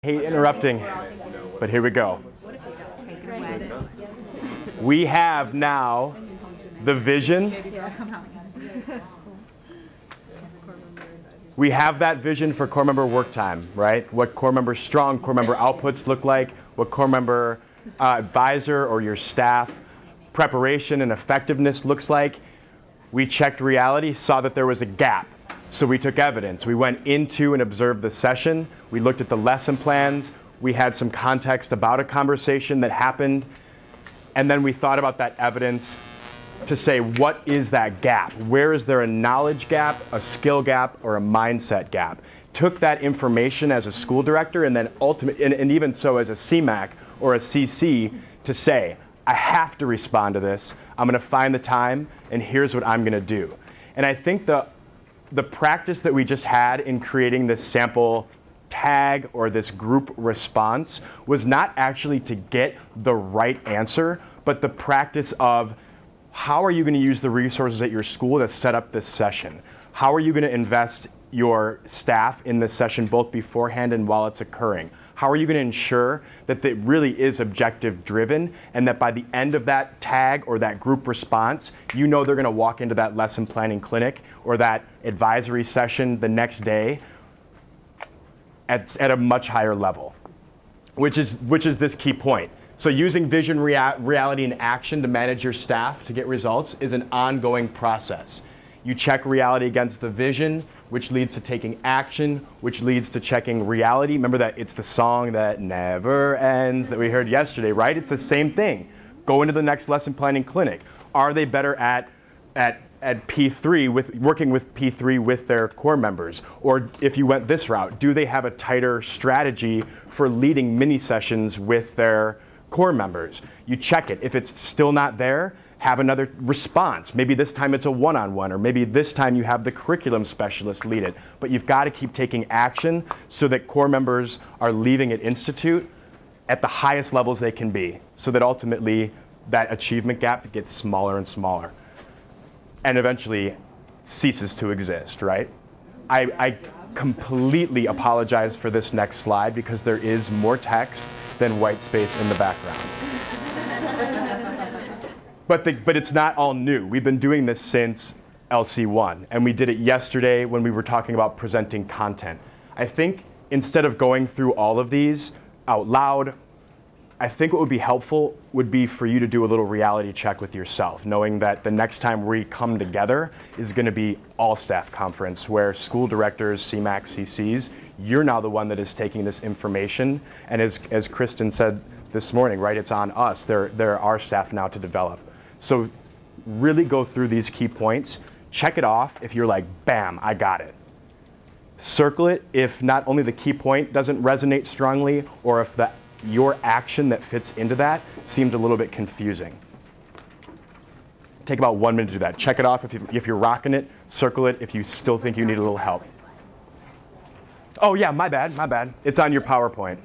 Hate interrupting, but here we go. We have now the vision. We have that vision for core member work time, right? What core member strong core member outputs look like, what core member advisor or your staff preparation and effectiveness looks like. We checked reality, saw that there was a gap. So we took evidence. We went into and observed the session. We looked at the lesson plans. We had some context about a conversation that happened. And then we thought about that evidence to say, what is that gap? Where is there a knowledge gap, a skill gap, or a mindset gap? Took that information as a school director and then and even so as a CMAC or a CC to say, I have to respond to this. I'm going to find the time, and here's what I'm going to do. And I think the practice that we just had in creating this sample tag or this group response was not actually to get the right answer, but the practice of how are you going to use the resources at your school to set up this session? How are you going to invest your staff in this session both beforehand and while it's occurring? How are you going to ensure that it really is objective driven and that by the end of that tag or that group response, you know they're going to walk into that lesson planning clinic or that advisory session the next day at a much higher level, which is this key point. So using vision, reality, and action to manage your staff to get results is an ongoing process. You check reality against the vision, which leads to taking action, which leads to checking reality. Remember that it's the song that never ends that we heard yesterday, right? It's the same thing. Go into the next lesson planning clinic. Are they better at P3 working with P3 with their core members? Or if you went this route, do they have a tighter strategy for leading mini sessions with their core members? You check it. If it's still not there, have another response. Maybe this time it's a one-on-one, or maybe this time you have the curriculum specialist lead it. But you've got to keep taking action so that core members are leaving at Institute at the highest levels they can be, so that ultimately that achievement gap gets smaller and smaller and eventually ceases to exist, right? I completely apologize for this next slide because there is more text than white space in the background. But it's not all new. We've been doing this since LC1, and we did it yesterday when we were talking about presenting content. I think instead of going through all of these out loud, I think what would be helpful would be for you to do a little reality check with yourself, knowing that the next time we come together is going to be all staff conference where school directors, CMAC, CCs, you're now the one that is taking this information. And as Kristen said this morning, right, it's on us. They're our staff now to develop. So really go through these key points, check it off if you're like, bam, I got it. Circle it if not only the key point doesn't resonate strongly or if your action that fits into that seemed a little bit confusing. Take about 1 minute to do that. Check it off if you're rocking it, circle it if you still think you need a little help. Oh yeah, my bad. It's on your PowerPoint.